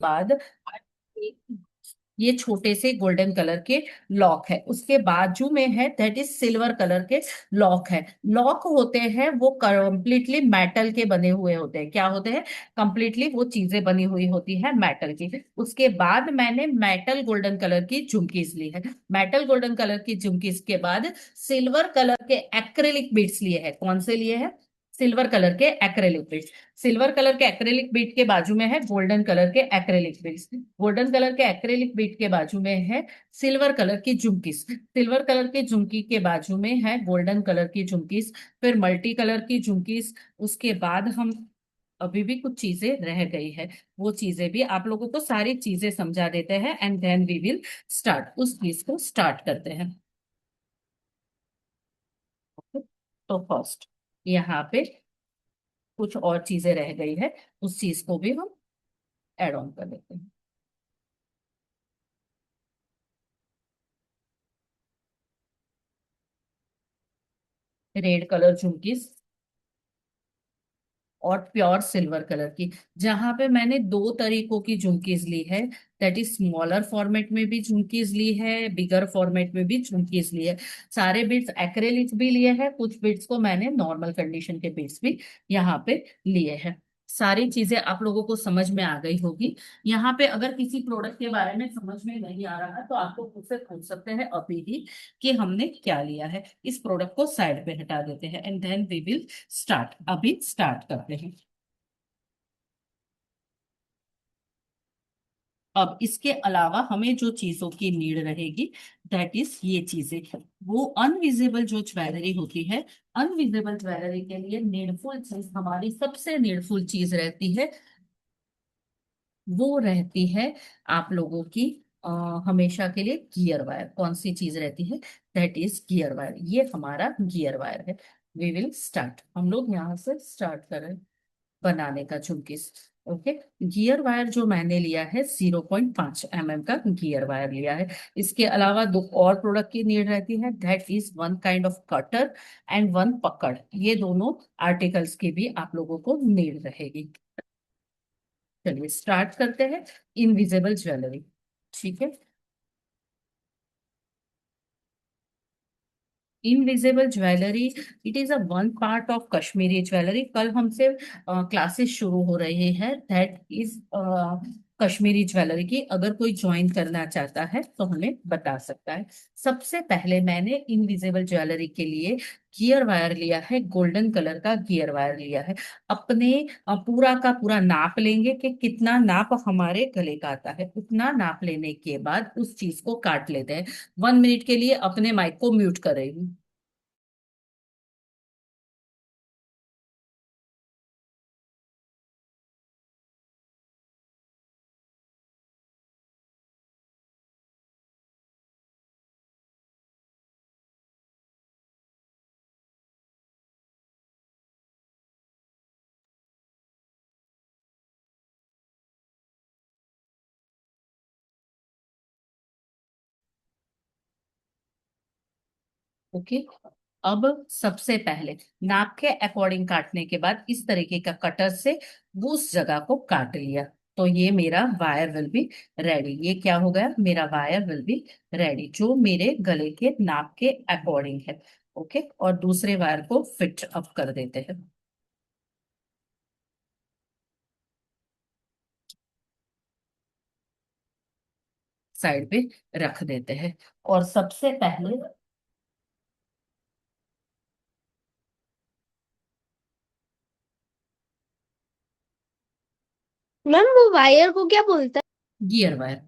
बाद ये छोटे से गोल्डन कलर के लॉक है, उसके बाजू में है दैट इज सिल्वर कलर के लॉक है। लॉक होते हैं वो कंप्लीटली मेटल के बने हुए होते हैं। क्या होते हैं? कंप्लीटली वो चीजें बनी हुई होती है मेटल की। उसके बाद मैंने मेटल गोल्डन कलर की झुमकीज ली है। मेटल गोल्डन कलर की झुमकीज के बाद सिल्वर कलर के एक्रेलिक बीड्स लिए हैं। कौन से लिए हैं? सिल्वर कलर के एक्रेलिक बीड्स। सिल्वर कलर के एक्रेलिक बीट के बाजू में है गोल्डन कलर के एक्रेलिक बीट्स। गोल्डन कलर के एक्रेलिक बीट के बाजू में है सिल्वर कलर की झुमकीस। सिल्वर कलर की झुमकी के बाजू में है गोल्डन कलर की झुमकीस, फिर मल्टी कलर की झुमकीस। उसके बाद हम अभी भी कुछ चीजें रह गई है, वो चीजें भी आप लोगों को सारी चीजें समझा देते हैं and then we will start, उस चीज को स्टार्ट करते हैं। तो फर्स्ट यहाँ पे कुछ और चीजें रह गई है, उस चीज को भी हम एड ऑन कर देते हैं। रेड कलर झुमकीस और प्योर सिल्वर कलर की। जहां पे मैंने दो तरीकों की झुमकीज ली है, दैट इज स्मॉलर फॉर्मेट में भी झुमकीज ली है, बिगर फॉर्मेट में भी झुमकीज ली है। सारे बिट्स एक्रेलिक भी लिए हैं, कुछ बिट्स को मैंने नॉर्मल कंडीशन के बिट्स भी यहाँ पे लिए हैं। सारी चीजें आप लोगों को समझ में आ गई होगी। यहाँ पे अगर किसी प्रोडक्ट के बारे में समझ में नहीं आ रहा है तो आपको मुझसे पूछ सकते हैं अभी ही कि हमने क्या लिया है। इस प्रोडक्ट को साइड पे हटा देते हैं and then we will start. अभी स्टार्ट करते हैं। अब इसके अलावा हमें जो चीजों की नीड रहेगी दैट इज ये चीजें। वो अनविजिबल जो ज्वेलरी होती है, अनविजिबल ज्वेलरी के लिए नीडफुल चीज, हमारी सबसे नीडफुल चीज रहती है, वो रहती है आप लोगों की अ, हमेशा के लिए गियर वायर। कौन सी चीज रहती है? That is gear wire. ये हमारा गियर वायर है। We will start. हम लोग यहाँ से स्टार्ट करें बनाने का झुमकीस। ओके। गियर वायर जो मैंने लिया है 0.5 mm का गियर वायर लिया है। इसके अलावा दो और प्रोडक्ट की नीड रहती है, that is one kind off cutter and one पकड़। ये दोनों आर्टिकल्स की भी आप लोगों को नीड रहेगी। चलिए स्टार्ट करते हैं। Invisible jewellery. ठीक है। Invisible jewellery, it is a one part of Kashmiri jewellery. कल हमसे क्लासेस शुरू हो रही है, दैट इज कश्मीरी ज्वेलरी की। अगर कोई ज्वाइन करना चाहता है तो हमें बता सकता है। सबसे पहले मैंने इनविजिबल ज्वेलरी के लिए गियर वायर लिया है, गोल्डन कलर का गियर वायर लिया है। अपने पूरा का पूरा नाप लेंगे कि कितना नाप हमारे गले का आता है। उतना नाप लेने के बाद उस चीज को काट लेते हैं। 1 मिनट के लिए अपने माइक को म्यूट करेगी। ओके। अब सबसे पहले नाप के अकॉर्डिंग काटने के बाद इस तरीके का कटर से वो उस जगह को काट लिया, तो ये मेरा वायर विल बी रेडी। ये क्या हो गया? मेरा वायर विल बी रेडी, जो मेरे गले के नाप के अकॉर्डिंग है। ओके। और दूसरे वायर को फिट अप कर देते हैं, साइड पे रख देते हैं। और सबसे पहले मैम वो वायर को क्या बोलते गियर वायर,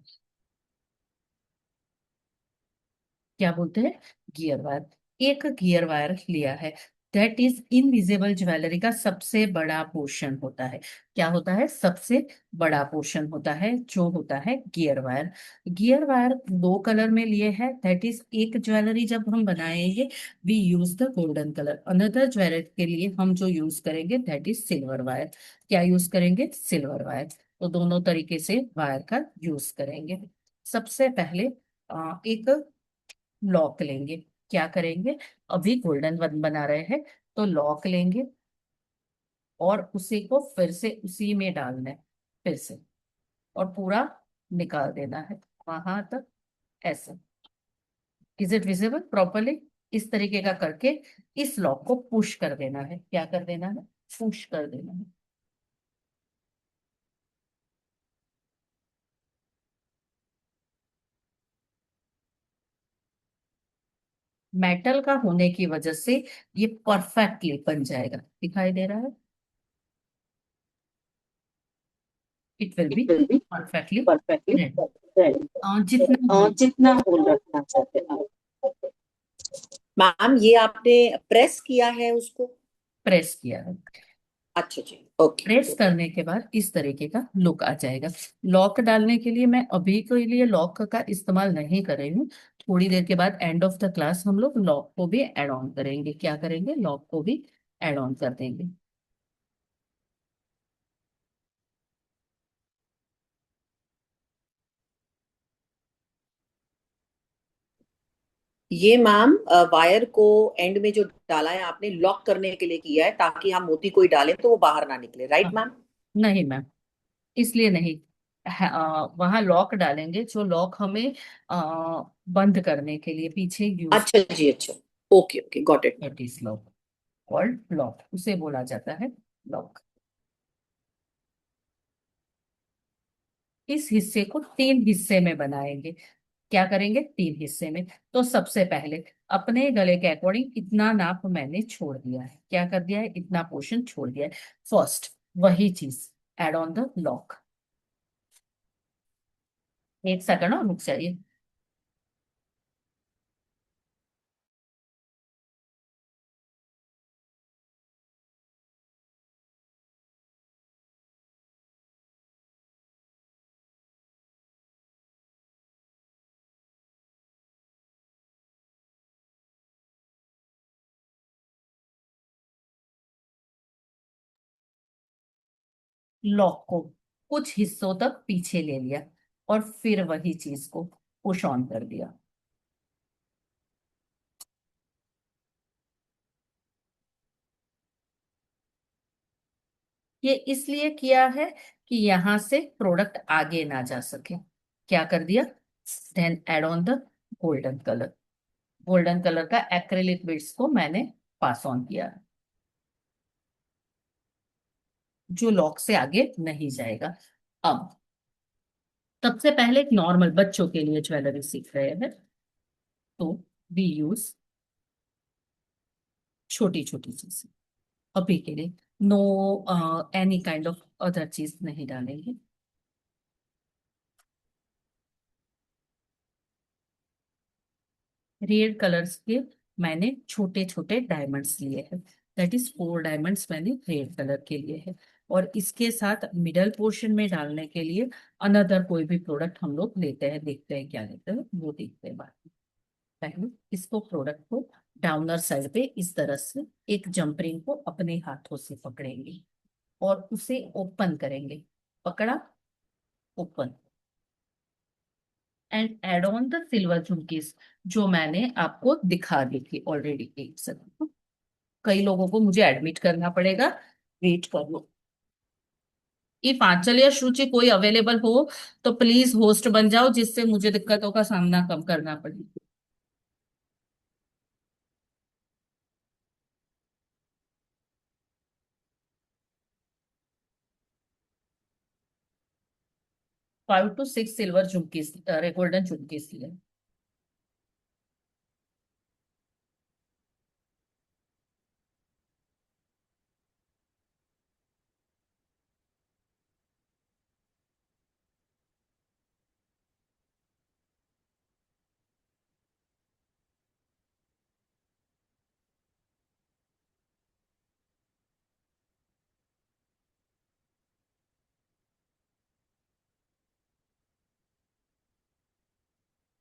क्या बोलते हैं? Gear wire. एक गियर वायर लिया है। दैट इज इनविजिबल ज्वेलरी का सबसे बड़ा पोर्शन होता है। क्या होता है? सबसे बड़ा पोर्शन होता है जो होता है गियर वायर। गियर वायर दो कलर में लिए हैं, दैट इज एक ज्वेलरी जब हम बनाएंगे we use the golden colour, another jewellery के लिए हम जो यूज करेंगे दैट इज सिल्वर वायर। क्या यूज करेंगे? Silver wire. तो दोनों तरीके से वायर का यूज करेंगे। सबसे पहले एक लॉक लेंगे। क्या करेंगे? अभी गोल्डन वन बना रहे हैं, तो लॉक लेंगे और उसी को फिर से उसी में डालना है, फिर से। और पूरा निकाल देना है वहां तक, ऐसे। Is it visible properly? इस तरीके का करके इस लॉक को पुश कर देना है। क्या कर देना है? पुश कर देना है। मेटल का होने की वजह से ये परफेक्टली बन जाएगा। दिखाई दे रहा है? It will be It will be perfectly perfectly ready. ready. जितना होल जितना होल रखना चाहते हैं आप। मैम ये आपने प्रेस किया है उसको? प्रेस किया है। अच्छा जी, ओके। प्रेस करने के बाद इस तरीके का लुक आ जाएगा। लॉक डालने के लिए मैं अभी के लिए लॉक का इस्तेमाल नहीं कर रही हूँ। थोड़ी देर के बाद एंड ऑफ द क्लास हम लोग लॉक को भी ऐड ऑन करेंगे। क्या करेंगे? लॉक को भी ऐड ऑन कर देंगे। ये मैम वायर को एंड में जो डाला है आपने लॉक करने के लिए किया है, ताकि हम मोती कोई डालें तो वो बाहर ना निकले, राइट हाँ, मैम? नहीं मैम, इसलिए नहीं। वहां लॉक डालेंगे जो लॉक हमें बंद करने के लिए पीछे यूज। अच्छा जी, अच्छा। Okay okay, got it. That is lock, called lock, उसे बोला जाता है लॉक। इस हिस्से को तीन हिस्से में बनाएंगे। क्या करेंगे? तीन हिस्से में। तो सबसे पहले अपने गले के अकॉर्डिंग इतना नाप मैंने छोड़ दिया है। क्या कर दिया है? इतना पोर्शन छोड़ दिया है। फर्स्ट वही चीज, एड ऑन द लॉक। एक सेकंड और रुक जाइए। लॉक को कुछ हिस्सों तक पीछे ले लिया और फिर वही चीज को पुश ऑन कर दिया। ये इसलिए किया है कि यहां से प्रोडक्ट आगे ना जा सके। क्या कर दिया? Then add on the golden colour. Golden colour का एक्रिलिक बिट्स को मैंने पास ऑन किया, जो लॉक से आगे नहीं जाएगा। अब सबसे पहले एक नॉर्मल बच्चों के लिए ज्वेलरी सीख रहे हैं, तो वी यूज छोटी छोटी चीजें अभी के लिए। No any kind of other चीज नहीं डालेंगे। रेड कलर्स के मैंने छोटे छोटे डायमंड्स लिए हैं। दैट इज 4 डायमंड्स मैंने रेड कलर के लिए है। और इसके साथ मिडल पोर्शन में डालने के लिए अनदर कोई भी प्रोडक्ट हम लोग लेते हैं। देखते हैं क्या लेते हैं, वो देखते हैं बाद में। पहले इसको प्रोडक्ट को डाउनर साइड पे इस तरह से एक जंप रिंग को अपने हाथों से पकड़ेंगे और उसे ओपन करेंगे। पकड़ा, open, and add on the silver jhumkis, जो मैंने आपको दिखा दी थी ऑलरेडी। एक सेकंड, कई लोगों को मुझे एडमिट करना पड़ेगा, वेट कर लो। इफ आंचल या शुचि कोई अवेलेबल हो तो प्लीज होस्ट बन जाओ, जिससे मुझे दिक्कतों का सामना कम करना पड़े। 5 to 6 सिल्वर झुमकीज, गोल्डन झुमकीज लिए।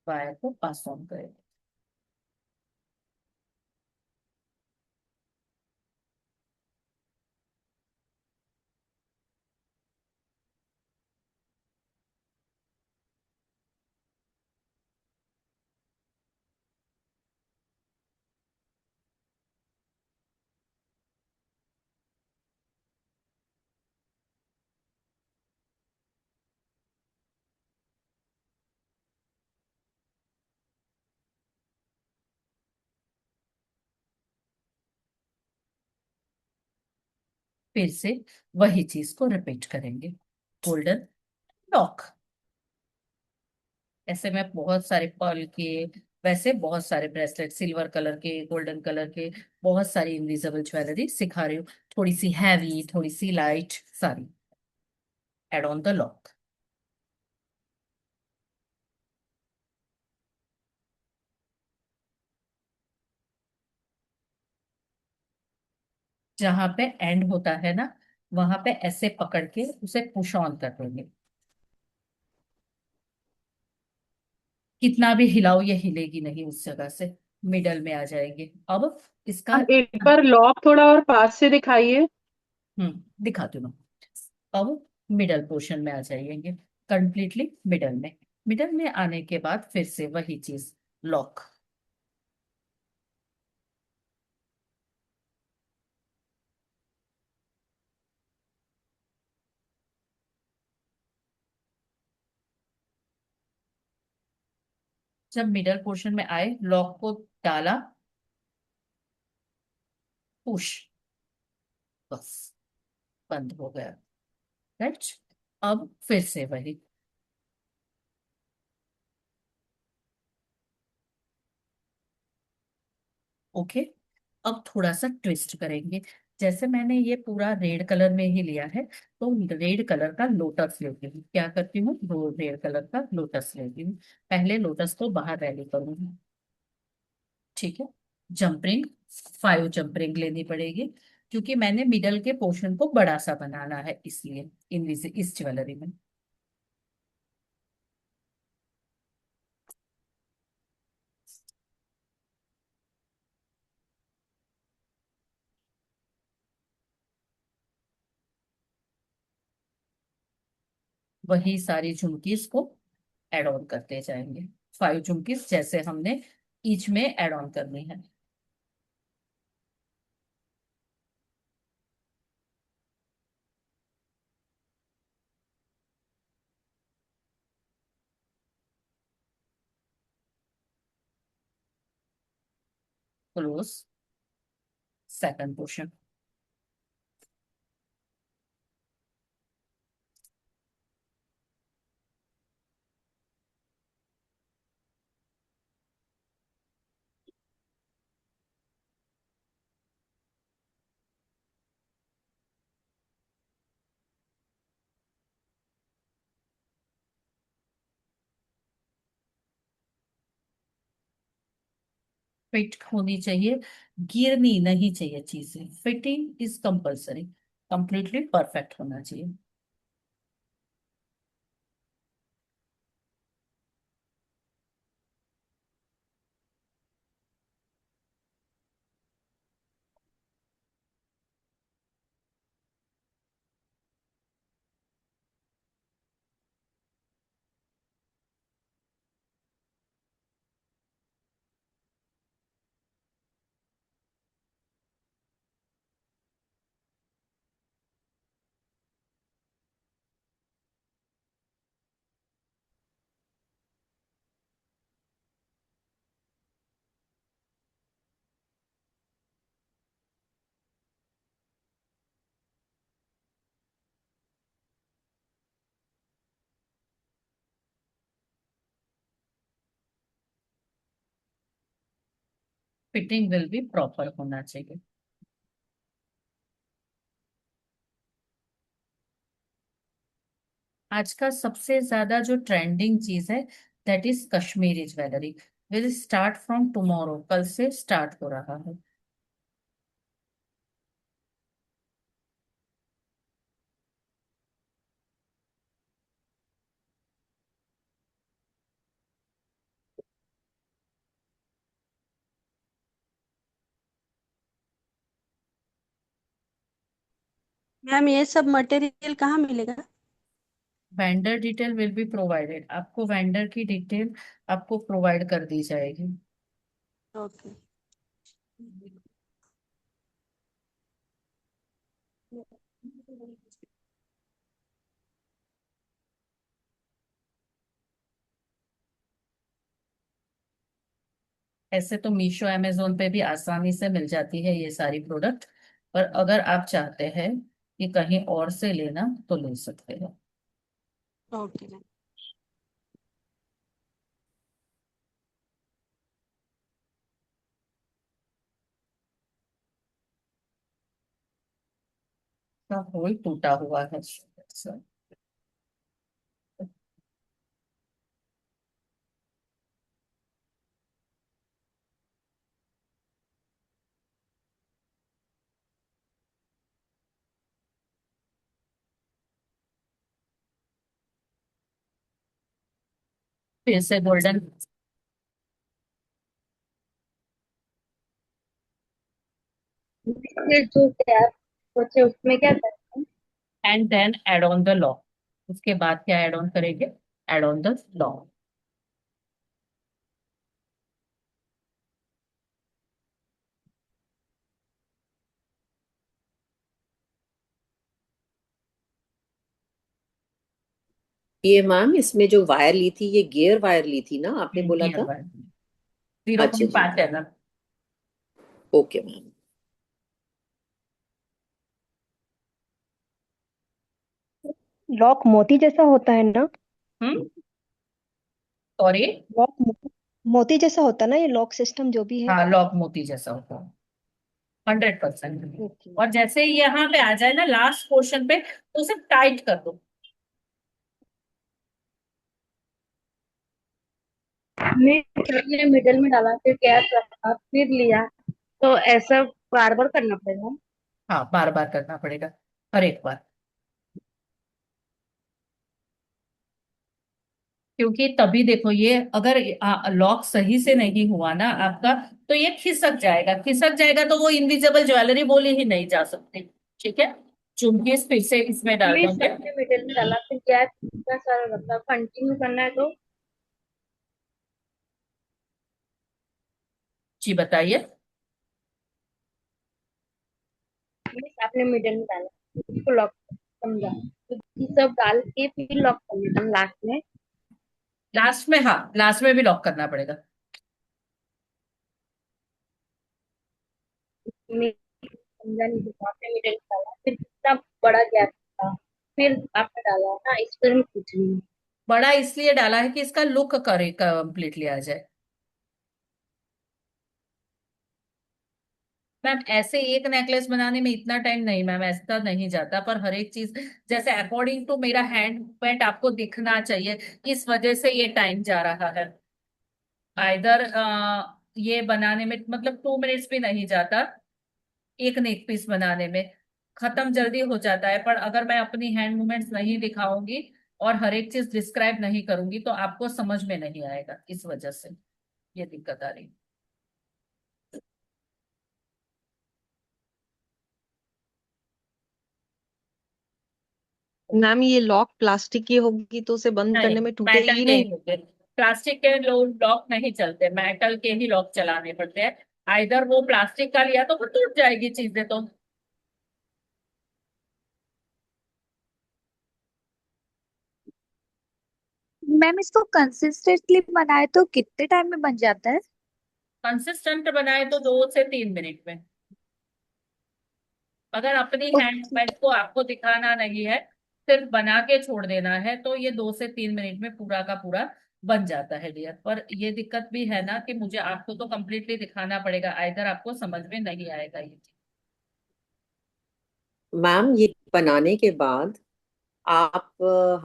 वायर को पास ऑन करें। फिर से वही चीज को रिपीट करेंगे, गोल्डन लॉक। ऐसे मैं बहुत सारे पर्ल के, वैसे बहुत सारे ब्रेसलेट, सिल्वर कलर के, गोल्डन कलर के, बहुत सारी इनविजिबल ज्वेलरी सिखा रही हूँ। थोड़ी सी हैवी, थोड़ी सी लाइट, सारी एड ऑन द लॉक। जहां पे एंड होता है ना, वहां पे ऐसे पकड़ के उसे पुश ऑन कर देंगे। कितना भी हिलाओ ये हिलेगी नहीं उस जगह से, मिडल में आ जाएगी। अब इसका, मैम एक बार लॉक थोड़ा और पास से दिखाइए। दिखाती हूँ। अब मिडल पोर्शन में आ जाएंगे, कंप्लीटली मिडल में। मिडल में आने के बाद फिर से वही चीज, लॉक। जब मिडल पोर्शन में आए, लॉक को डाला, पुश, बस बंद हो गया। राइट। अब फिर से वही, ओके। अब थोड़ा सा ट्विस्ट करेंगे। जैसे मैंने ये पूरा रेड कलर में ही लिया है, तो रेड कलर का लोटस लेती हूँ। क्या करती हूँ, वो रेड कलर का लोटस लेती हूँ। पहले लोटस को बाहर रैली करूंगी, ठीक है। जंपरिंग, 5 जंपरिंग लेनी पड़ेगी, क्योंकि मैंने मिडल के पोर्शन को बड़ा सा बनाना है, इसलिए इस ज्वेलरी में। वही सारी झुमकीज को एड ऑन करते जाएंगे। 5 झुमकीज जैसे हमने ईच में एड ऑन करनी है। Close, second portion. फिट होनी चाहिए, गिरनी नहीं चाहिए चीजें। Fitting is compulsory, completely perfect होना चाहिए। फिटिंग विल बी प्रॉपर होना चाहिए। आज का सबसे ज्यादा जो ट्रेंडिंग चीज है, that is Kashmiri jewellery. Will start from tomorrow, कल से स्टार्ट हो रहा है। मैम ये सब मटेरियल कहाँ मिलेगा? Vendor detail will be provided, आपको वेंडर की डिटेल आपको प्रोवाइड कर दी जाएगी। ओके। ऐसे तो मीशो अमेजोन पे भी आसानी से मिल जाती है ये सारी प्रोडक्ट, पर अगर आप चाहते हैं कि कहीं और से लेना तो ले सकते हो। Okay ma'am. का होल टूटा हुआ है सर। फिर से गोल्डन फिर जो गैप बचे उसमें क्या करते हैं? And then add on the lock. उसके बाद क्या एड ऑन करेंगे? Add on the lock. ये मैम इसमें जो वायर ली थी ये गियर वायर ली थी ना, आपने बोला गियर था? वायर 0.5 है ना। Okay ma'am. लॉक मोती जैसा होता है ना? हम्म। सॉरी। लॉक मोती जैसा होता है ना, ये लॉक सिस्टम जो भी है? हाँ, लॉक मोती जैसा होता है 100%। ओके। और जैसे ही यहाँ पे आ जाए ना लास्ट पोर्शन पे, तो उसे टाइट कर दो। मैं पहले मिडल में डाला, फिर गैप रखा, फिर लिया, तो ऐसा बार बार करना पड़ेगा? हाँ, बार बार करना पड़ेगा, हर एक बार। क्योंकि तभी देखो, ये अगर लॉक सही से नहीं हुआ ना आपका, तो ये खिसक जाएगा। खिसक जाएगा तो वो इनविजिबल ज्वेलरी बोली ही नहीं जा सकती। ठीक है। चुमकी फिर से इसमें डाल मैं दोगे। सबसे मिडल में डाला, फिर गैप इतना सारा रखा, कंटिन्यू करना है तो? जी बताइए। मैं आपने मिडल में डाला, उसको लॉक समझा, तो ये सब डाल के फिर लॉक करना था लास्ट में? लास्ट में, हाँ, लास्ट में भी लॉक करना पड़ेगा। मैं समझा नहीं, तो आपने मिडल में डाला, फिर कितना बड़ा गैप था, फिर आपने डाला ना, इस पर मैं पूछ रही हूँ। बड़ा इसलिए डाला है कि इसका लुक करे कंप्लीटली आ जाए। मैम ऐसे एक नेकलेस बनाने में इतना टाइम नहीं, मैम ऐसा नहीं जाता, पर हर एक चीज जैसे अकॉर्डिंग टू मेरा हैंड मूवमेंट आपको दिखना चाहिए, इस वजह से ये टाइम जा रहा है। आइदर ये बनाने में मतलब 2 मिनट्स भी नहीं जाता, एक नेक पीस बनाने में खत्म जल्दी हो जाता है। पर अगर मैं अपनी हैंड मूवमेंट्स नहीं दिखाऊंगी और हर एक चीज डिस्क्राइब नहीं करूंगी तो आपको समझ में नहीं आएगा, इस वजह से ये दिक्कत आ रही। मैम ये लॉक प्लास्टिक की होगी तो उसे बंद नहीं, करने में मेटल टूटेगी के नहीं? ही होते। प्लास्टिक के लॉक नहीं चलते, मेटल के ही लॉक चलाने पड़ते हैं। आइदर वो प्लास्टिक का लिया तो वो टूट जाएगी चीजें तो। मैम इसको कंसिस्टेंटली बनाए तो कितने टाइम में बन जाता है? कंसिस्टेंट बनाए तो 2 से 3 मिनट में। अगर अपनी हैंड ओके। मूवमेंट को आपको दिखाना नहीं है, सिर्फ बना के छोड़ देना है, तो ये 2 से 3 मिनट में पूरा का पूरा बन जाता है डियर। पर ये दिक्कत भी है ना कि मुझे आपको तो कंप्लीटली दिखाना पड़ेगा, आइदर आपको समझ में नहीं आएगा ये चीज। मैम ये बनाने के बाद आप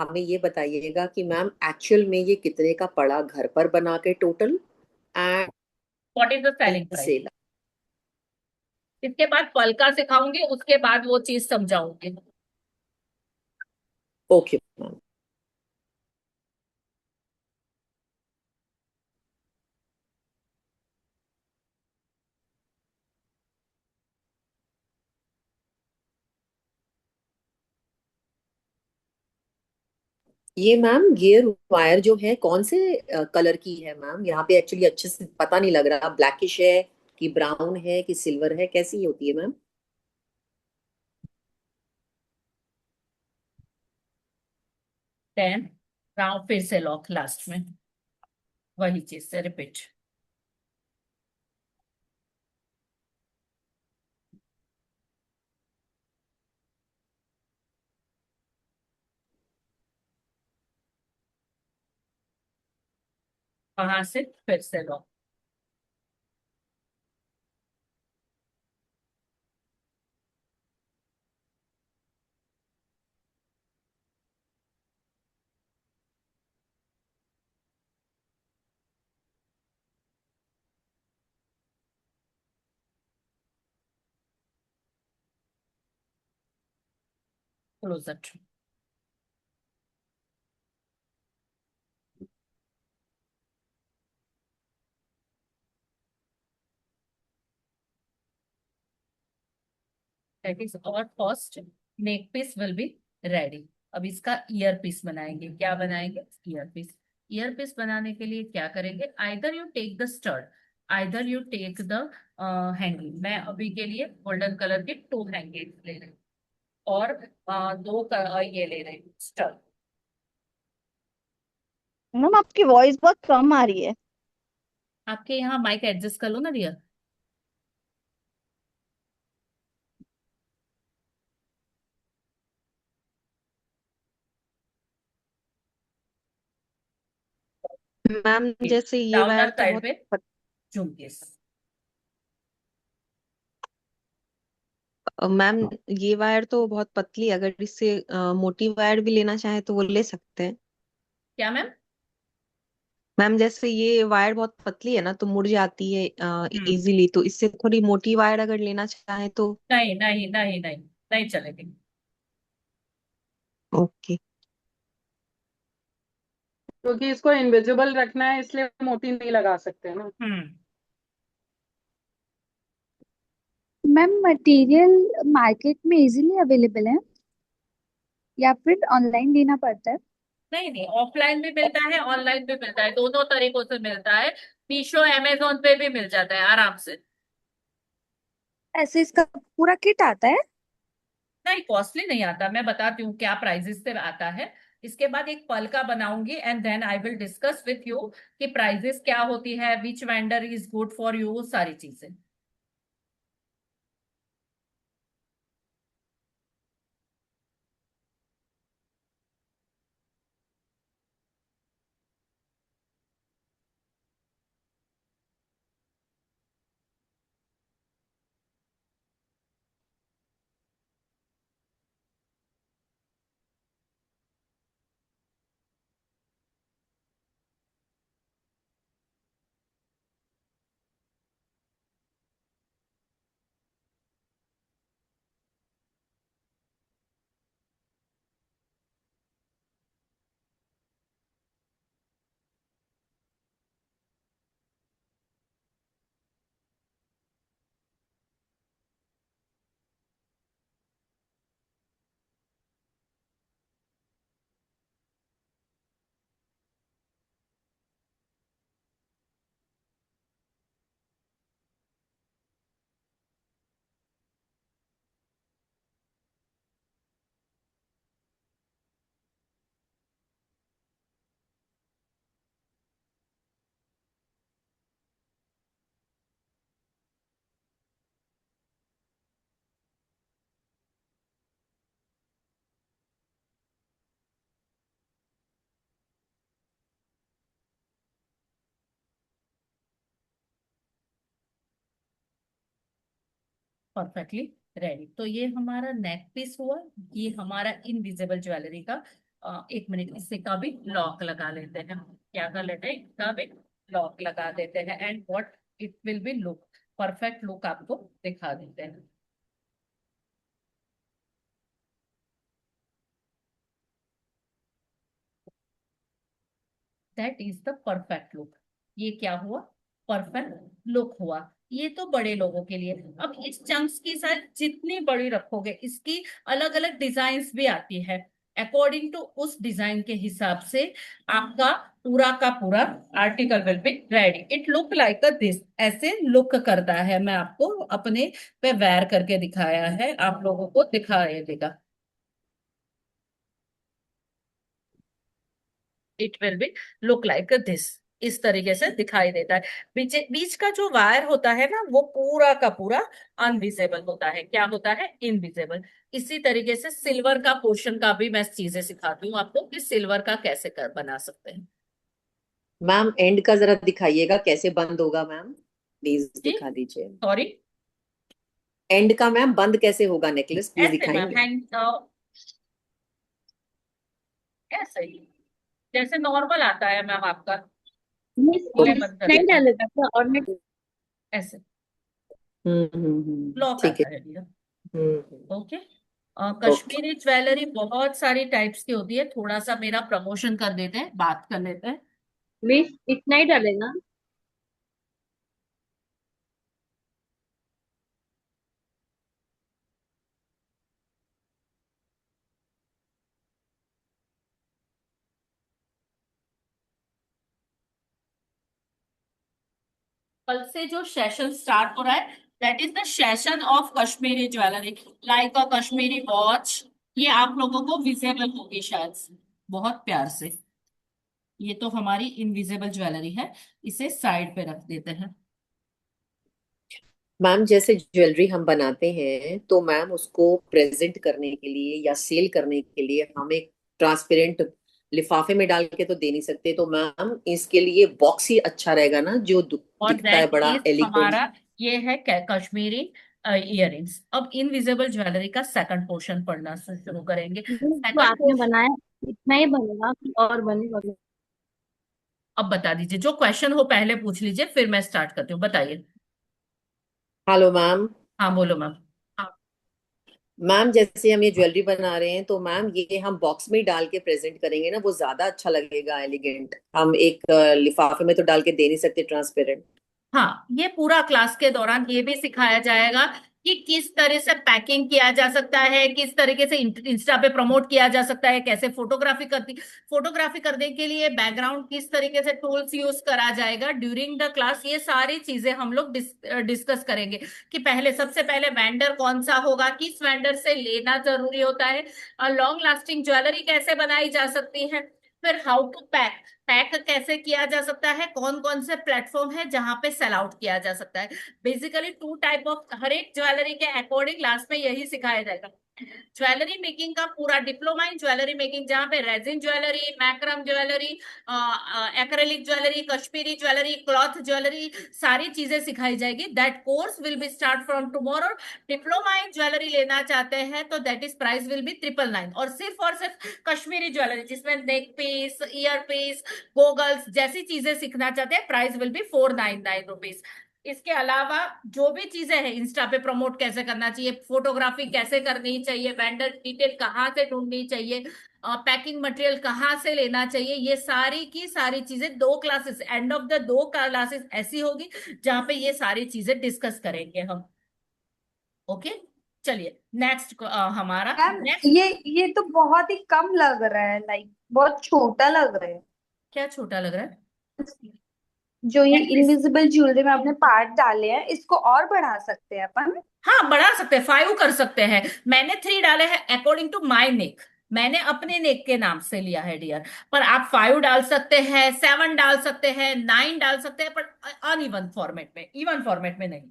हमें ये बताइएगा कि मैम एक्चुअल में ये कितने का पड़ा घर पर बना के total what is the selling and price? Sale? इसके बाद पल का सिखाऊंगी, उसके बाद वो चीज समझाऊंगी। Okay ma'am. ये मैम गियर वायर जो है कौन से कलर की है मैम? यहाँ पे एक्चुअली अच्छे से पता नहीं लग रहा, ब्लैकिश है कि ब्राउन है कि सिल्वर है, कैसी होती है मैम? 10 राउंड, फिर से लॉक लास्ट में, वही चीज से रिपीट। वहां से फिर से lock. Closure two. That is और first neck piece will be ready. अब इसका ईयर पीस बनाएंगे। क्या बनाएंगे? Year piece. ईयर पीस बनाने के लिए क्या करेंगे? Either you take the stud, either you take the hanging. मैं अभी के लिए गोल्डन कलर के 2 हैंगिंग ले रही हूँ और ये ले रही हूँ स्टड। मैम आपकी वॉइस बहुत कम आ रही है। आपके यहाँ माइक एडजस्ट कर लो ना रिया। मैम जैसे ये डाउनर वायर तो साइड बहुत पे झुमकेस। मैम ये वायर तो बहुत पतली है, अगर इससे मोटी वायर भी लेना चाहे तो वो ले सकते हैं। क्या मैम? मैम जैसे ये वायर बहुत पतली है ना, तो मुड़ जाती है हम्म। इजीली, तो इससे थोड़ी मोटी वायर अगर लेना चाहे तो। नहीं नहीं नहीं नहीं, नहीं चलेगी। ओके। क्योंकि इसको इनविजिबल रखना है इसलिए मोटी नहीं लगा सकते ना। हम्म। मैम मटेरियल मार्केट में इजीली अवेलेबल है या फिर ऑनलाइन लेना पड़ता है? नहीं नहीं, ऑफलाइन भी मिलता है, ऑनलाइन भी मिलता है, दोनों तरीकों से मिलता है। मीशो अमेजोन पे भी मिल जाता है आराम से। ऐसे इसका पूरा किट आता है? नहीं, कॉस्टली नहीं आता। मैं बताती हूँ क्या प्राइजेस से आता है। इसके बाद एक पल का बनाऊंगी and then I will discuss with you कि प्राइजेस क्या होती है, which vendor is good for you, सारी चीजें। Perfectly ready. तो ये हमारा नेक पीस हुआ। ये हमारा इनविजिबल ज्वेलरी का। 1 मिनट, इससे का भी लॉक लगा लेते हैं। क्या कर लेते हैं? इसका भी लॉक लगा देते हैं and what it will be look, perfect look आपको दिखा देते हैं। That is the perfect look. ये क्या हुआ? परफेक्ट लुक हुआ। ये तो बड़े लोगों के लिए। अब इस चंक्स की साइज जितनी बड़ी रखोगे, इसकी अलग अलग डिजाइन्स भी आती है। अकॉर्डिंग टू उस डिजाइन के हिसाब से आपका पूरा का पूरा article will be ready. It look like a this, ऐसे लुक करता है। मैं आपको अपने पे वेयर करके दिखाया है, आप लोगों को दिखाया देगा। It will be look like this. इस तरीके से दिखाई देता है। बीच बीच का जो वायर होता है ना, वो पूरा का पूरा अनविजिबल होता है। क्या होता है? इनविजिबल। इसी तरीके से सिल्वर का पोर्शन का भी मैं चीजें सिखाती हूँ आपको कि सिल्वर का कैसे कर बना सकते हैं। मैम एंड का जरा दिखाइएगा कैसे बंद होगा मैम, प्लीज जी दिखा दीजिए। सॉरी, एंड का मैम बंद कैसे होगा नेकलेस, प्लीज ऐसे मैम दिखाएंगे। हैंग, ऐसे ही जैसे नॉर्मल आता है मैम आपका, मिस वो मैं बंद मिस कर नहीं देती हूँ। डालेगा क्या और मैं ऐसे हम्म, लॉक ठीक है। आता है डियर। हम्म। ओके। ओके कश्मीरी ज्वेलरी बहुत सारी टाइप्स की होती है, थोड़ा सा मेरा प्रमोशन कर देते हैं, बात कर लेते हैं। मिस इतना ही डालेगा। कल से जो सेशन स्टार्ट हो रहा है, that is the session of Kashmiri jewellery, like a Kashmiri watch. ये आप लोगों को विजिबल होगी शायद से, बहुत प्यार से। ये तो हमारी इनविजिबल ज्वेलरी है, इसे साइड पे रख देते हैं। मैम, जैसे ज्वेलरी हम बनाते हैं तो मैम उसको प्रेजेंट करने के लिए या सेल करने के लिए हम एक ट्रांसपेरेंट लिफाफे में डाल के तो दे नहीं सकते, तो मैम इसके लिए बॉक्स ही अच्छा रहेगा ना, जो और दिखता है दैट बड़ा इज एलिगेंट। हमारा, ये है कश्मीरी इयररिंग्स। अब इनविजिबल ज्वेलरी का सेकंड पोर्शन पढ़ना शुरू करेंगे। मिस जो सेकंड आपने पोर्शन, बनाया इतना ही बनेगा कि और बनेगा? अब बता दीजिए, जो क्वेश्चन हो पहले पूछ लीजिए, फिर मैं स्टार्ट करती हूँ, बताइए। Hello ma'am. हाँ बोलो मैम। मैम जैसे हम ये ज्वेलरी बना रहे हैं तो मैम ये हम बॉक्स में ही डाल के प्रेजेंट करेंगे ना, वो ज्यादा अच्छा लगेगा एलिगेंट। हम एक लिफाफे में तो डाल के दे नहीं सकते ट्रांसपेरेंट। हाँ, ये पूरा क्लास के दौरान ये भी सिखाया जाएगा कि किस तरह से पैकिंग किया जा सकता है, किस तरीके से इंस्टा पे प्रमोट किया जा सकता है, कैसे फोटोग्राफी करने के लिए बैकग्राउंड किस तरीके से टूल्स यूज करा जाएगा ड्यूरिंग द क्लास। ये सारी चीजें हम लोग डिस्कस करेंगे कि पहले, सबसे पहले वेंडर कौन सा होगा, किस वेंडर से लेना जरूरी होता है, लॉन्ग लास्टिंग ज्वेलरी कैसे बनाई जा सकती है, फिर हाउ टू पैक, पैक कैसे किया जा सकता है, कौन कौन से प्लेटफॉर्म है जहां पे सेल आउट किया जा सकता है। बेसिकली टू टाइप ऑफ, हर एक ज्वेलरी के अकॉर्डिंग क्लास में यही सिखाया जाएगा। ज्वेलरी मेकिंग का पूरा डिप्लोमा इन ज्वेलरी मेकिंग, जहां पे resin jewellery, macrame jewellery, acrylic jewellery, Kashmiri jewellery, cloth jewellery, सारी चीजें सिखाई जाएगी। That course will be start from tomorrow. Diploma in jewellery लेना चाहते हैं तो that is price will be 999, और सिर्फ कश्मीरी ज्वेलरी जिसमें neck piece, ear piece, goggles जैसी चीजें सीखना चाहते हैं, प्राइस विल बी 499 रुपीज। इसके अलावा जो भी चीजें हैं, इंस्टा पे प्रमोट कैसे करना चाहिए, फोटोग्राफी कैसे करनी चाहिए, वेंडर डिटेल कहाँ से ढूंढनी चाहिए, पैकिंग मटेरियल कहाँ से लेना चाहिए, ये सारी की सारी चीजें दो क्लासेस, एंड ऑफ द दो क्लासेस ऐसी होगी जहां पे ये सारी चीजें डिस्कस करेंगे हम। ओके, चलिए नेक्स्ट हमारा मैम नेक्स्ट। ये तो बहुत ही कम लग रहा है, लाइक बहुत छोटा लग रहा है। क्या छोटा लग रहा है? जो ये At इनविजिबल ज्वेलरी में आपने पार्ट डाले हैं, इसको और बढ़ा सकते हैं अपन। हाँ, बढ़ा सकते हैं, 5 कर सकते हैं। मैंने 3 डाले हैं अकॉर्डिंग टू माई नेक, मैंने अपने नेक के नाम से लिया है डियर। पर आप 5 डाल सकते हैं, 7 डाल सकते हैं, 9 डाल सकते हैं, पर अनइवन फॉर्मेट में, इवन फॉर्मेट में नहीं।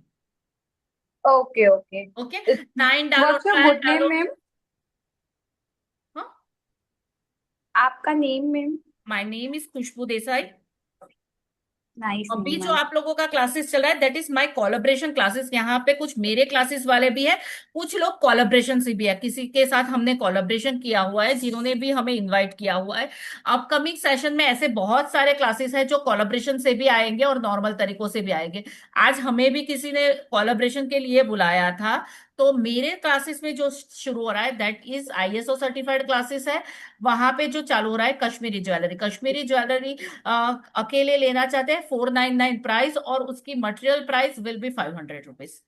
Okay okay. ओके, 9 डालो, व्हाट्स योर 12 गुड नेम डालो। मैम? हाँ, आपका name ma'am? My name is Khushbu Desai. Nice अभी नेम जो मैम। आप लोगों का क्लासेस चल रहा है, that is my collaboration classes. यहाँ पे कुछ मेरे क्लासेस वाले भी है, कुछ लोग कोलैबोरेशन से भी है, किसी के साथ हमने कोलैबोरेशन किया हुआ है, जिन्होंने भी हमें इनवाइट किया हुआ है। अपकमिंग सेशन में ऐसे बहुत सारे क्लासेस है जो कोलैबोरेशन से भी आएंगे और नॉर्मल तरीकों से भी आएंगे। आज हमें भी किसी ने कोलैबोरेशन के लिए बुलाया था, तो मेरे क्लासेस में जो शुरू हो रहा है that is ISO certified classes है। वहां पे जो चालू हो रहा है कश्मीरी ज्वेलरी, कश्मीरी ज्वेलरी अकेले लेना चाहते हैं 499 प्राइस, और उसकी material price will B 500 rupees.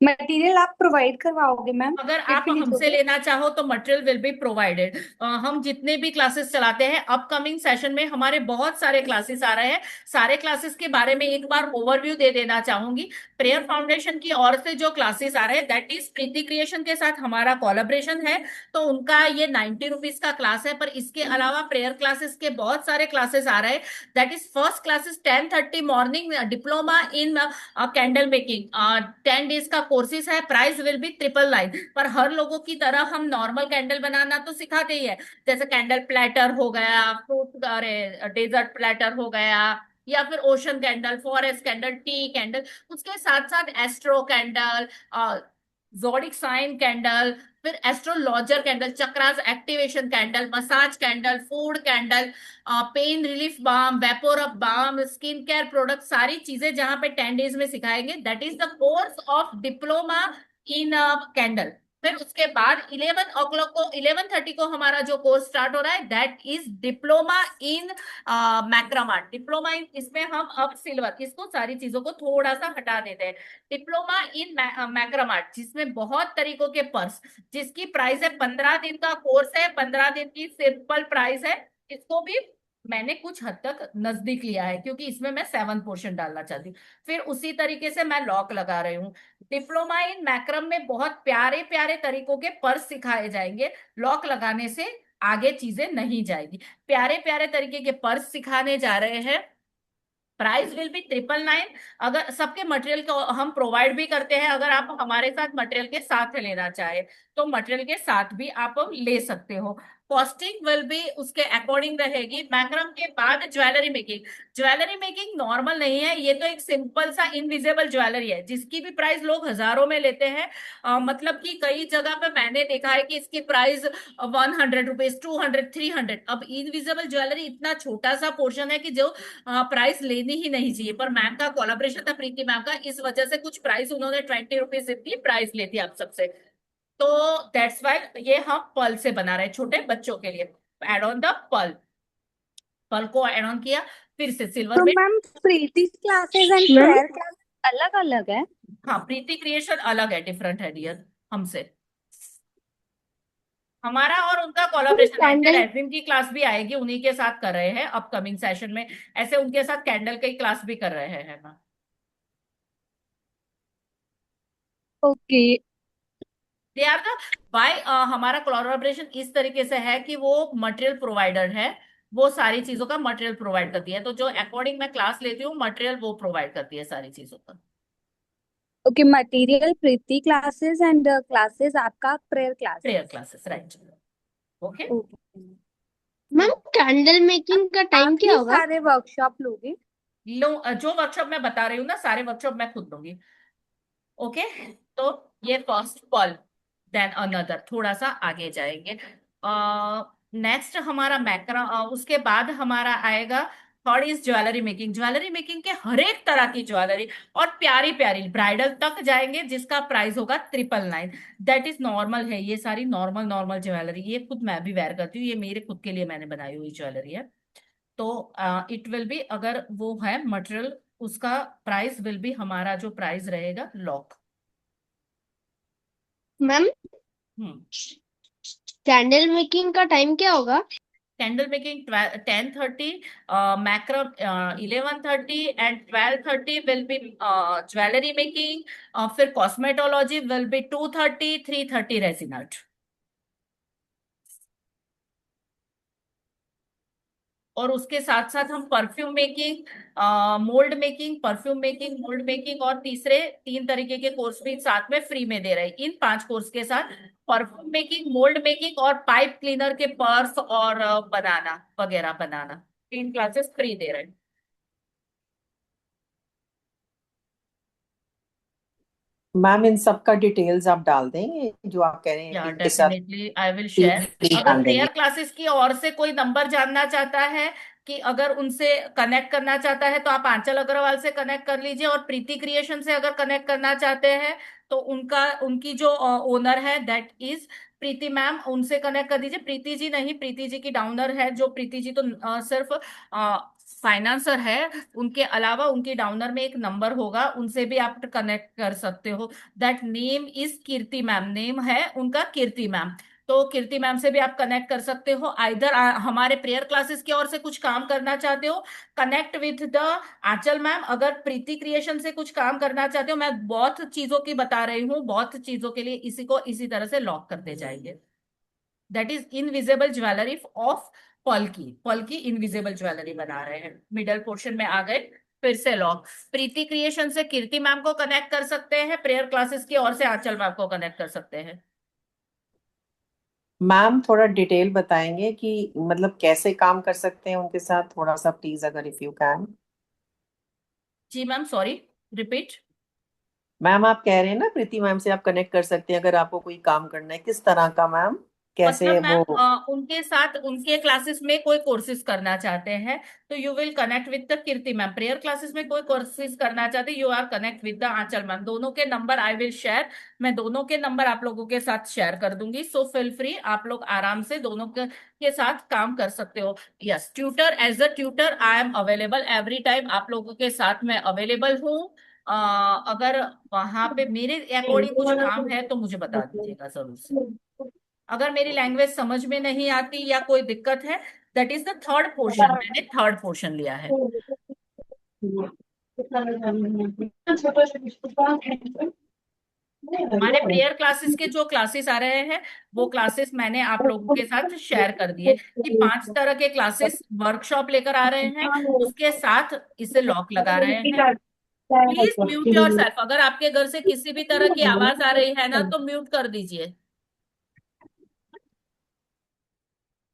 Material आप प्रोवाइड करवाओगे मैम? अगर फिर आप भी नहीं हमसे दोगे? लेना चाहो तो मटेरियल विल बी प्रोवाइडेड। हम जितने भी क्लासेस चलाते हैं, अपकमिंग सेशन में हमारे बहुत सारे क्लासेस आ रहे हैं। सारे क्लासेस के बारे में एक बार ओवरव्यू दे देना चाहूंगी। प्रेयर फाउंडेशन की ओर से जो क्लासेस आ रहे हैं, दैट इज प्रीति क्रिएशन के साथ हमारा कोलैबोरेशन है, तो उनका ये 90 रुपीज का क्लास है। पर इसके अलावा प्रेयर क्लासेस के बहुत सारे क्लासेस आ रहे हैं। That is first classes 10:30 morning, diploma in candle making, 10 days का कोर्सेज है प्राइस विल बी 999, पर हर लोगों की तरह हम नॉर्मल कैंडल बनाना तो सिखाते ही है। जैसे कैंडल प्लेटर हो गया, फ्रूट अरे डेजर्ट प्लेटर हो गया, या फिर ocean candle, forest candle, tea candle, उसके साथ साथ astro candle, zodiac sign candle, फिर astrologer candle, chakras activation candle, massage candle, food candle, pain relief balm, vapour of balm, skin care product, सारी चीजें जहां पे 10 डेज में सिखाएंगे। That is the course of diploma in candle. फिर उसके बाद 11 o'clock को 11:30 को हमारा जो कोर्स स्टार्ट हो रहा है, that is diploma in macrame art. Diploma in, इसमें हम अब सिल्वर, इसको सारी चीजों को थोड़ा सा हटा देते हैं। डिप्लोमा इन मैक्रामार्ट, जिसमें बहुत तरीकों के पर्स, जिसकी प्राइस है 15 दिन का कोर्स है, 15 दिन की सिंपल प्राइस है। इसको भी मैंने कुछ हद तक नजदीक लिया है क्योंकि इसमें मैं 7 पोर्शन डालना चाहती हूँ। फिर उसी तरीके से मैं लॉक लगा रही हूँ। डिप्लोमा इन मैक्रम में बहुत प्यारे प्यारे तरीकों के पर्स सिखाए जाएंगे। लॉक लगाने से आगे चीजें नहीं जाएगी। प्यारे प्यारे तरीके के पर्स सिखाने जा रहे हैं। Price will be 999। अगर सबके मटेरियल को हम प्रोवाइड भी करते हैं, अगर आप हमारे साथ मटेरियल के साथ लेना चाहे तो मटेरियल के साथ भी आप ले सकते हो। कॉस्टिंग विल बी उसके अकॉर्डिंग रहेगी। मैक्रम के बाद jewellery making. Jewellery making normal नहीं है, ये तो एक सिंपल सा इनविजिबल ज्वेलरी है जिसकी भी प्राइस लोग हजारों में लेते हैं। मतलब कि कई जगह पे मैंने देखा है कि इसकी प्राइस 100 रुपीज, 200, 300। अब इनविजिबल ज्वेलरी इतना छोटा सा पोर्शन है कि जो प्राइस लेनी ही नहीं चाहिए, पर मैम का कोलाब्रेशन था प्रीति मैम का, इस वजह से कुछ प्राइस उन्होंने 20 रुपीज इतनी प्राइस लेती आप सबसे। तो दैट्स वाई ये हम पर्ल से बना रहे हैं छोटे बच्चों के लिए। Add on the pearl, pearl को एड ऑन किया, फिर से सिल्वर तो में। Ma'am Preeti classes and ma'am prayer classes अलग अलग है? हाँ, प्रीति क्रिएशन अलग है, डिफरेंट है डियर हमसे। हमारा और उनका कोलाब्रेशन है। कैंडल रेजिम की क्लास भी आएगी, उन्हीं के साथ कर रहे हैं अपकमिंग सेशन में। ऐसे उनके साथ कैंडल की क्लास भी कर रहे हैं ना। Okay. They are the by, हमारा कोलैबोरेशन इस तरीके से है कि वो मटेरियल प्रोवाइडर है, वो सारी चीजों का मटेरियल प्रोवाइड करती है। तो जो अकॉर्डिंग मैं क्लास लेती हूँ, मटेरियल वो प्रोवाइड करती है सारी चीजों का। ओके, मटेरियल प्रीति क्लासेस एंड क्लासेस आपका prayer classes. Prayer classes, right. Okay. Okay. Ma'am candle making का टाइम आप क्या ही होगा? सारे वर्कशॉप लोगे? लो, जो वर्कशॉप मैं बता रही हूँ ना, सारे वर्कशॉप मैं खुद दूंगी। ओके। तो ये फर्स्ट पॉल, देन अनदर, थोड़ा सा आगे जाएंगे। नेक्स्ट हमारा मैक्रा, उसके बाद हमारा आएगा third is jewellery making. Jewellery making के हर एक तरह की ज्वेलरी, और प्यारी प्यारी ब्राइडल तक जाएंगे, जिसका प्राइस होगा 999। दैट इज नॉर्मल है, ये सारी नॉर्मल नॉर्मल ज्वेलरी, ये खुद मैं भी वेयर करती हूँ, ये मेरे खुद के लिए मैंने बनाई हुई ज्वेलरी है। तो इट विल बी, अगर वो है मटेरियल, उसका प्राइस विल बी, हमारा जो प्राइस रहेगा lock. Ma'am hmm. Candle making का टाइम क्या होगा? Candle making 10:30, macrame 11:30, and 12:30 will be jewellery making. फिर cosmetology will be 2:30, 3:30 resin art. और उसके साथ साथ हम perfume making, mould making, perfume making, mould making, और तीसरे 3 तरीके के कोर्स भी साथ में फ्री में दे रहे हैं। इन 5 कोर्स के साथ परफ्यूम मेकिंग, मोल्ड मेकिंग और पाइप क्लीनर के पर्स और बनाना वगैरह बनाना, 3 क्लासेस फ्री दे रहे हैं। मैम इन सब का डिटेल्स आप डाल देंगे जो आप कह रहे हैं या इनके साथ डेफिनेटली आई विल शेयर। अगर डाल प्रेयर देंगे। क्लासेस की और से कोई नंबर जानना चाहता है, कि अगर उनसे कनेक्ट करना चाहता है, तो आप आंचल अग्रवाल से कनेक्ट कर लीजिए। और प्रीति क्रिएशन से अगर कनेक्ट करना चाहते हैं तो उनकी जो ओनर है दैट इज प्रीति मैम, उनसे कनेक्ट कर दीजिए। प्रीति जी नहीं, प्रीति जी की डाउनर है, जो प्रीति जी तो सिर्फ फाइनेंसर है। उनके अलावा उनकी डाउनर में एक नंबर होगा, उनसे भी आप कनेक्ट कर सकते हो। That name is Kirti ma'am, name है उनका कीर्ति मैम। तो कीर्ति मैम से भी आप कनेक्ट कर सकते हो। आइदर हमारे प्रेयर क्लासेस की ओर से कुछ काम करना चाहते हो, connect with the Aanchal ma'am. अगर प्रीति क्रिएशन से कुछ काम करना चाहते हो, मैं बहुत चीजों की बता रही हूँ, बहुत चीजों के लिए इसी को इसी तरह से लॉक करते जाएंगे। That is invisible jewellery of पल की इनविजिबल ज्वेलरी बना रहे हैं। मिडल पोर्शन में आ गए, फिर से लॉक। प्रीति क्रिएशन से कीर्ति मैम को कनेक्ट कर सकते हैं, प्रेयर क्लासेस की ओर से आंचल मैम को कनेक्ट कर सकते हैं। मैम थोड़ा डिटेल बताएंगे कि मतलब कैसे काम कर सकते हैं उनके साथ, थोड़ा सा प्लीज अगर इफ यू कैन। जी मैम, सॉरी, रिपीट। मैम आप कह रहे हैं ना प्रीति मैम से आप कनेक्ट कर सकते हैं अगर आपको कोई काम करना है, किस तरह का मैम, मतलब कैसे मैम वो? उनके साथ उनके क्लासेस में कोई कोर्सेज करना चाहते हैं तो you will connect with the Kirti ma'am. Prayer classes में कोई कोर्सेज करना चाहते, you are connect with the Aanchal ma'am. दोनों के नंबर आई विल शेयर, मैं दोनों के नंबर आप लोगों के साथ शेयर कर दूंगी। सो फील फ्री, आप लोग आराम से दोनों के साथ काम कर सकते हो। Yes, tutor, as a tutor I am available every time, आप लोगों के साथ मैं अवेलेबल हूँ। अगर वहां पे मेरे अकॉर्डिंग कुछ काम है तो मुझे बता दीजिएगा जरूर से। अगर मेरी लैंग्वेज समझ में नहीं आती या कोई दिक्कत है, that is the third portion, मैंने थर्ड पोर्शन लिया है। हमारे प्रेयर क्लासेस के जो क्लासेस आ रहे हैं वो क्लासेस मैंने आप लोगों के साथ शेयर कर दिए कि 5 तरह के क्लासेस वर्कशॉप लेकर आ रहे हैं, उसके साथ इसे लॉक लगा रहे हैं। प्लीज म्यूट योर सेल्फ, अगर आपके घर से किसी भी तरह की आवाज आ रही है ना तो म्यूट कर दीजिए।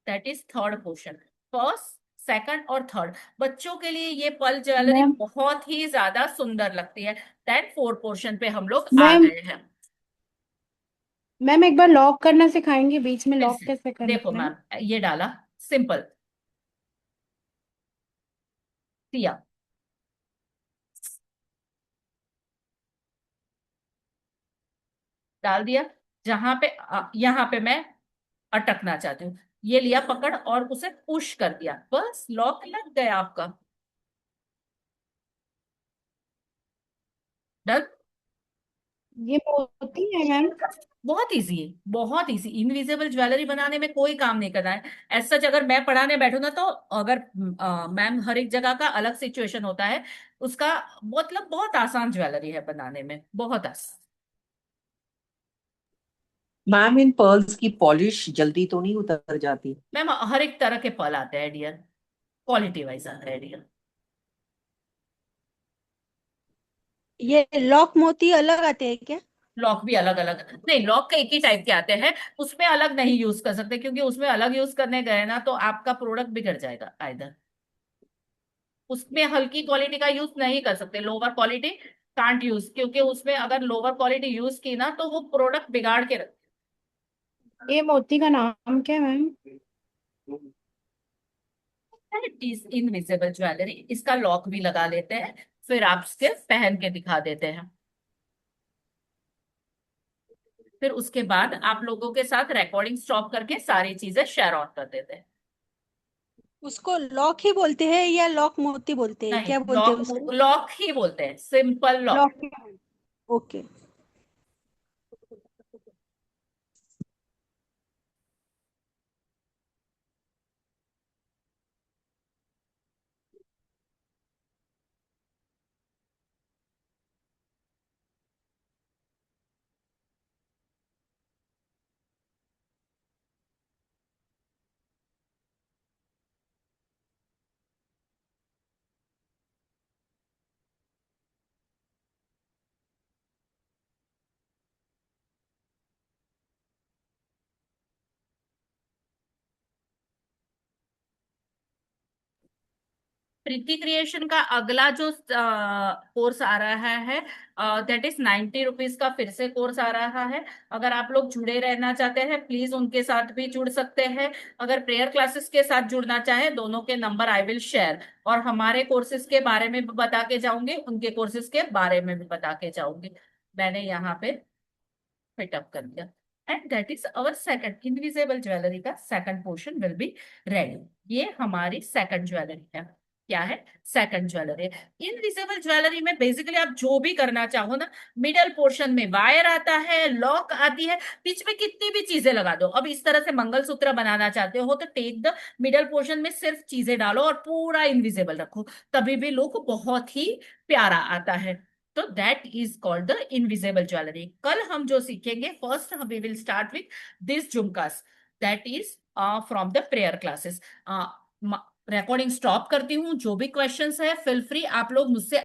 That is third portion, first, second और थर्ड। बच्चों के लिए ये पर्ल ज्वेलरी मैम बहुत ही ज्यादा सुंदर लगती है। देन फोर्थ पोर्शन पे हम लोग आ मैम गए हैं। मैम एक बार लॉक करना सिखाएंगे, बीच में फिर लॉक से कैसे देखो करना है? मैम, ये डाला, सिंपल, दिया, डाल दिया। जहां पे यहाँ पे मैं अटकना चाहती हूँ, ये लिया पकड़ और उसे पुश कर दिया, बस लॉक लग गया आपका। डन। ये मोती है मैम? बहुत इजी है, बहुत इजी। इनविजिबल ज्वेलरी बनाने में कोई काम नहीं करना है। एज सच अगर मैं पढ़ाने बैठू ना तो अगर मैम, हर एक जगह का अलग सिचुएशन होता है उसका, मतलब बहुत आसान ज्वेलरी है बनाने में, बहुत आसान। मैम इन पर्ल्स की पॉलिश जल्दी तो नहीं उतर जाती? मैम हर एक तरह के पल आते हैं डियर, क्वालिटी वाइज आते हैं डियर। ये लॉक मोती अलग आते हैं क्या? लॉक भी अलग अलग नहीं, लॉक का एक ही टाइप के आते हैं, उसमें अलग नहीं यूज कर सकते क्योंकि उसमें अलग यूज करने गए ना तो आपका प्रोडक्ट बिगड़ जाएगा। आइदर उसमें हल्की क्वालिटी का यूज नहीं कर सकते, लोअर क्वालिटी कांट यूज, क्योंकि उसमें अगर लोअर क्वालिटी यूज की ना तो वो प्रोडक्ट बिगाड़ के रख। ये मोती का नाम क्या है मैम? इनविजिबल ज्वेलरी, इसका लॉक भी लगा लेते हैं, फिर आप इसके पहन के दिखा देते हैं। फिर उसके बाद आप लोगों के साथ रिकॉर्डिंग स्टॉप करके सारी चीजें शेयर ऑन कर देते हैं। उसको लॉक ही बोलते हैं या लॉक मोती बोलते हैं, नहीं, क्या बोलते हैं लॉक, उसको? लॉक ही बोलते हैं, सिंपल लॉक। लॉक। ओके। प्रीति क्रिएशन का अगला जो कोर्स आ रहा है दैट इज 90 रुपीज का, फिर से कोर्स आ रहा है। अगर आप लोग जुड़े रहना चाहते हैं प्लीज उनके साथ भी जुड़ सकते हैं। अगर प्रेयर क्लासेस के साथ जुड़ना चाहे, दोनों के नंबर आई विल शेयर, और हमारे कोर्सेज के बारे में भी बता के जाऊंगी, उनके कोर्सेज के बारे में भी बता के जाऊंगी। मैंने यहाँ पे फिटअप कर दिया। And that is our second invisible jewellery का second portion will be ready. ये हमारी सेकंड ज्वेलरी है। क्या है? Second jewellery. इनविजिबल ज्वेलरी में बेसिकली आप जो भी करना चाहो ना, मिडल पोर्शन में वायर आता है, लॉक आती है, बीच में कितनी भी चीजें लगा दो। अब इस तरह से मंगलसूत्र बनाना चाहते हो तो टेक द मिडल पोर्शन में सिर्फ चीजें डालो और पूरा इनविजिबल रखो, तभी भी लुक बहुत ही प्यारा आता है। तो that is called the invisible jewellery. कल हम जो सीखेंगे, first we will start with this झुमकास, that is from the prayer classes. Recording stop करती हूँ। जो भी क्वेश्चंस है, फिल फ्री आप लोग मुझसे